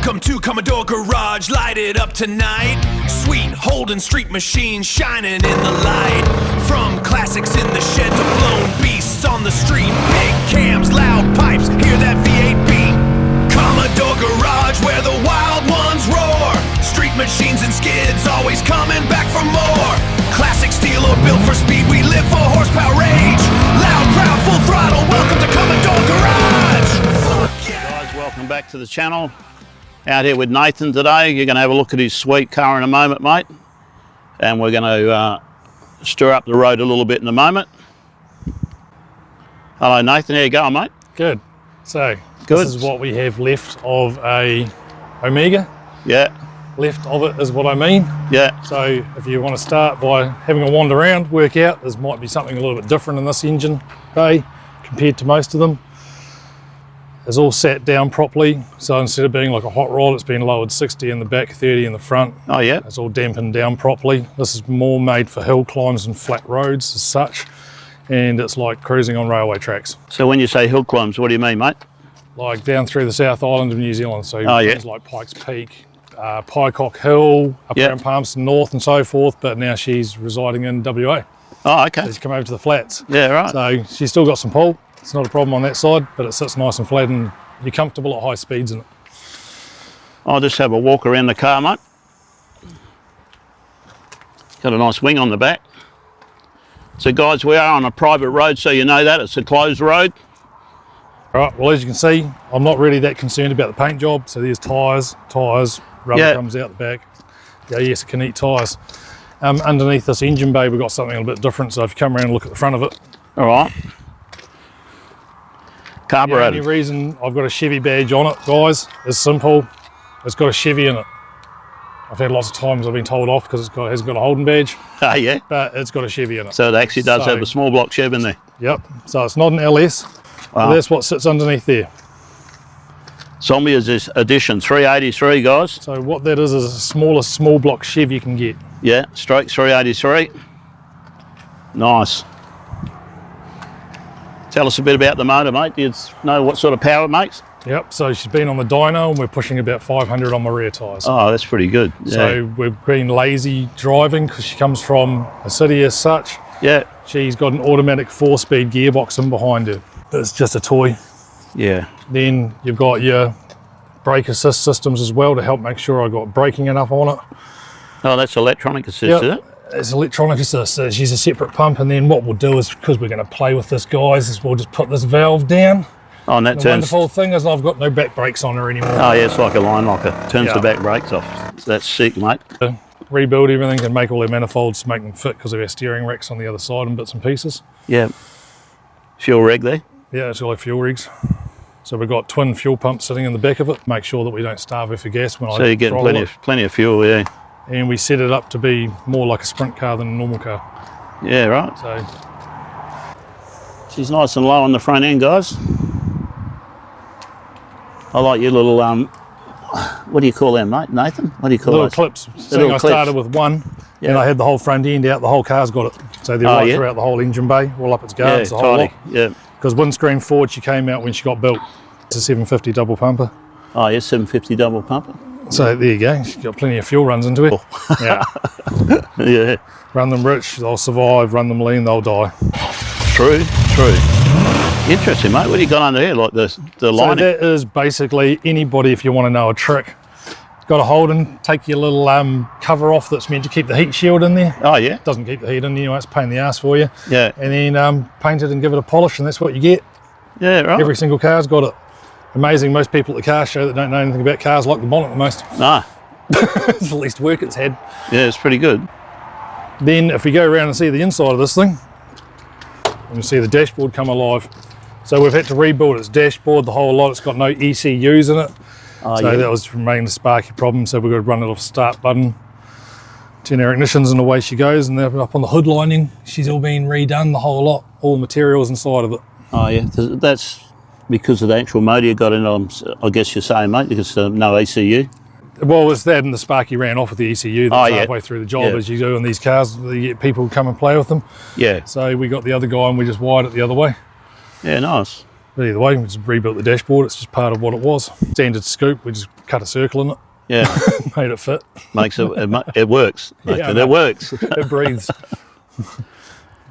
Welcome to Commodore Garage, light it up tonight. Sweet Holden street machines shining in the light. From classics in the shed to blown beasts on the street. Big cams, loud pipes, hear that V8 beat. Commodore Garage, where the wild ones roar. Street machines and skids, always coming back for more. Classic steel or built for speed, we live for horsepower rage. Loud, proud, full throttle, welcome to Commodore Garage. Fuck yeah. Guys, welcome back to the channel. Out here with Nathan today. You're going to have a look at his sweet car in a moment, mate. And we're going to stir up the road a little bit in a moment. Hello Nathan, how you going, mate? Good. So, Good. This is what we have left of a Omega. Yeah. Left of it is what I mean. Yeah. So if you want to start by having a wander around, work out, there might be something a little bit different in this engine bay compared to most of them. It's all sat down properly, so instead of being like a hot rod, it's been lowered 60 in the back, 30 in the front. Oh yeah. It's all dampened down properly. This is more made for hill climbs and flat roads as such, and it's like cruising on railway tracks. So when you say hill climbs, what do you mean, mate? Like down through the South Island of New Zealand, so Oh, yeah. things like Pikes Peak, Pycock Hill, up Yeah. around Palmerston North and so forth, but now she's residing in WA. Oh, okay. She's come over to the flats. Yeah, right. So she's still got some pull. It's not a problem on that side, but it sits nice and flat and you're comfortable at high speeds in it. I'll just have a walk around the car, mate. Got a nice wing on the back. So guys, we are on a private road, so you know that. It's a closed road. All right, well, as you can see, I'm not really that concerned about the paint job. So there's tyres, rubber Yeah. comes out the back. Yeah, yes, it can eat tyres. Underneath this engine bay, we've got something a little bit different. So if you come around and look at the front of it. All right. The only Carbureted. reason I've got a Chevy badge on it, guys, is simple. It's got a Chevy in it. I've had lots of times I've been told off because it hasn't got a Holden badge, Oh yeah. but it's got a Chevy in it. So it actually does So- have a small block Chev in there. Yep, so it's not an LS, Wow. but that's what sits underneath there. Zombie is this edition 383, guys. So what that is the smallest small block Chev you can get. Yeah, stroke 383. Nice. Tell us a bit about the motor, mate. Do you know what sort of power it makes? Yep, so she's been on the dyno and we're pushing about 500 on my rear tyres. Oh, that's pretty good. Yeah. So we've been lazy driving because she comes from a city as such. Yeah. She's got an automatic 4-speed gearbox in behind her. It's just a toy. Yeah. Then you've got your brake assist systems as well to help make sure I got braking enough on it. Oh, that's electronic assist, is it? It's electronic assist. So she's a separate pump, and then what we'll do is, because we're going to play with this, guys, is we'll just put this valve down. Oh, and that The turns. wonderful thing is I've got no back brakes on her anymore. Oh, yeah, it's like a line locker. Turns Yeah. the back brakes off. That's sick, mate. Rebuild everything and make all their manifolds to make them fit because of our steering racks on the other side and bits and pieces. Yeah. Fuel reg there. Yeah, it's all like fuel rigs. So we've got twin fuel pumps sitting in the back of it. Make sure that we don't starve her for gas when So I you're getting throttle it. plenty of fuel, yeah. And we set it up to be more like a sprint car than a normal car. Yeah, right. So She's nice and low on the front end, guys. I like your little, what do you call them, mate? Nathan? What do you call little those? clips. little I clips. started with one, Yeah. and I had the whole front end out. The whole car's got it. So they're Oh, right yeah? throughout the whole engine bay, all up its Yeah, guards, the whole tidy. lot. Yeah. Because windscreen forward, she came out when she got built. It's a 750 double pumper. Oh, yeah, 750 double pumper. So there you go. She's got plenty of fuel runs into it. Yeah. Yeah. Run them rich, they'll survive. Run them lean, they'll die. True. Interesting, mate. What do you got under here? Like the So lining? that is basically anybody, if you want to know a trick. Got a Holden, take your little cover off that's meant to keep the heat shield in there. Oh, yeah. Doesn't keep the heat in, it's a pain in the ass for you. Yeah. And then paint it and give it a polish, and that's what you get. Yeah, right. Every single car's got it. Amazing, most people at the car show that don't know anything about cars like the bonnet the most. Nah. It's the least work it's had. Yeah, it's pretty good. Then if we go around and see the inside of this thing, you can see the dashboard come alive. So we've had to rebuild its dashboard, the whole lot. It's got no ECUs in it. Oh, So yeah. that was from main the Sparky problem. So we've got to run it off start button, turn our ignitions, and away she goes. And then up on the hood lining, she's all been redone, the whole lot, all the materials inside of it. Oh, yeah. That's because of the actual motor you got in, I guess you're saying, mate, because no ECU. Well, it's that and the Sparky ran off with the ECU. That's Oh, yeah. halfway through the job, Yeah. as you do on these cars. You get people come and play with them. Yeah. So we got the other guy and we just wired it the other way. Yeah, nice. But either way, we just rebuilt the dashboard. It's just part of what it was. Standard scoop, we just cut a circle in it. Yeah. Made it fit. Makes it works. Yeah, it works. It breathes.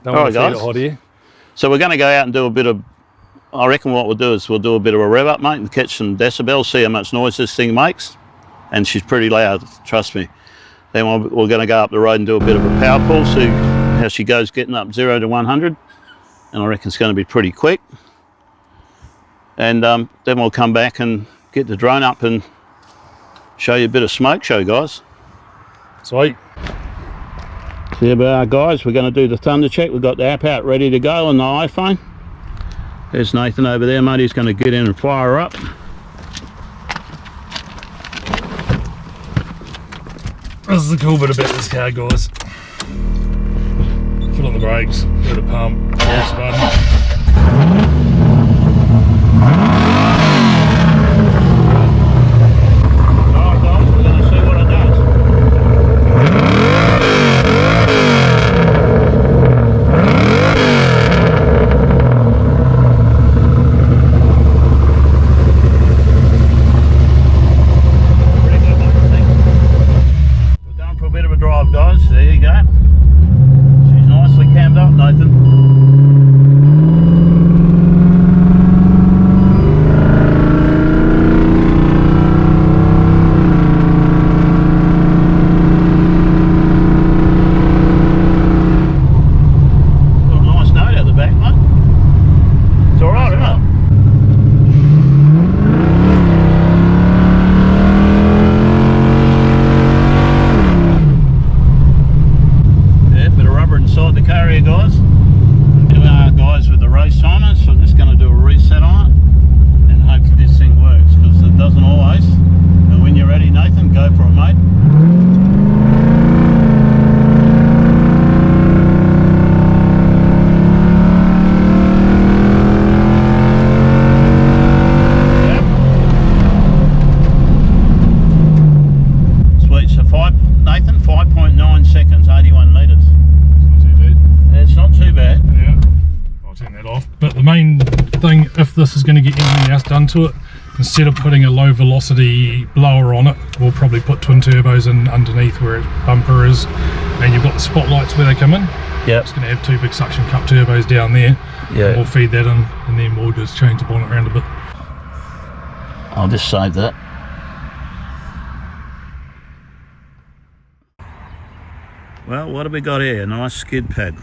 Don't All want to right, feed guys. it hot air. So we're going to go out and do a bit of, I reckon what we'll do is we'll do a bit of a rev up, mate, and catch some decibels, see how much noise this thing makes. And she's pretty loud, trust me. Then we're going to go up the road and do a bit of a power pull, see how she goes getting up 0 to 100. And I reckon it's going to be pretty quick. And then we'll come back and get the drone up and show you a bit of smoke show, guys. Sweet. So here we are, guys. We're going to do the thunder check. We've got the app out ready to go on the iPhone. There's Nathan over there, mate. He's going to get in and fire her up. This is the cool bit about this car, guys. Foot on the brakes, bit of pump, press the button. Alright, guys, we're going to see what it does. We're going for a bit of a drive, guys. There you go. She's nicely cammed up, Nathan. Got a nice note out the back, mate. It's alright, isn't it? Yeah, bit of rubber inside the car here, guys. Here we are, guys, with the race timer, so I'm just going to do a reset on it and hopefully this thing works, because it doesn't always. And when you're ready, Nathan, go for it, mate. Yep. Sweet, so Nathan, 5.9 seconds, 81 metres. Not too bad. It's not too bad. Yeah, I'll turn that off. But the main thing, if this is going to get anything else done to it, instead of putting a low velocity blower on it, we'll probably put twin turbos in underneath where its bumper is, and you've got the spotlights where they come in. Yep. It's going to have two big suction cup turbos down there. Yeah. We'll feed that in, and then we'll just change the bonnet around a bit. I'll just save that. Well, what have we got here? A nice skid pad.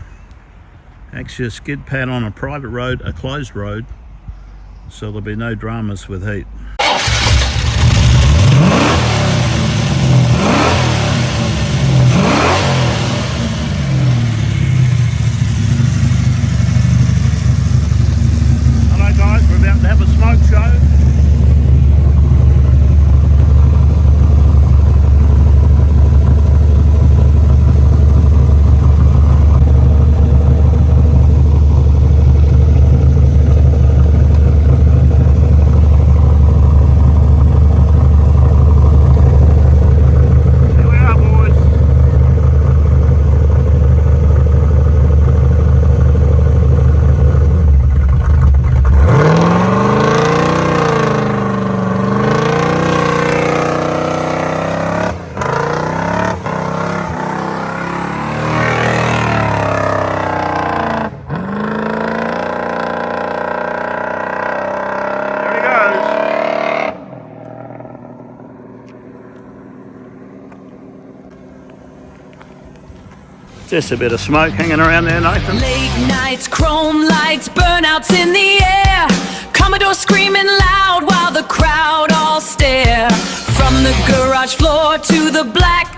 Actually a skid pad on a private road, a closed road, so there'll be no dramas with heat. Hello guys, we're about to have a smoke show. Here we are, boys. There he goes. Just a bit of smoke hanging around there, Nathan. Late nights, chrome lights, burnouts in the air. Commodore screaming loud while the crowd all stare. From the garage floor to the black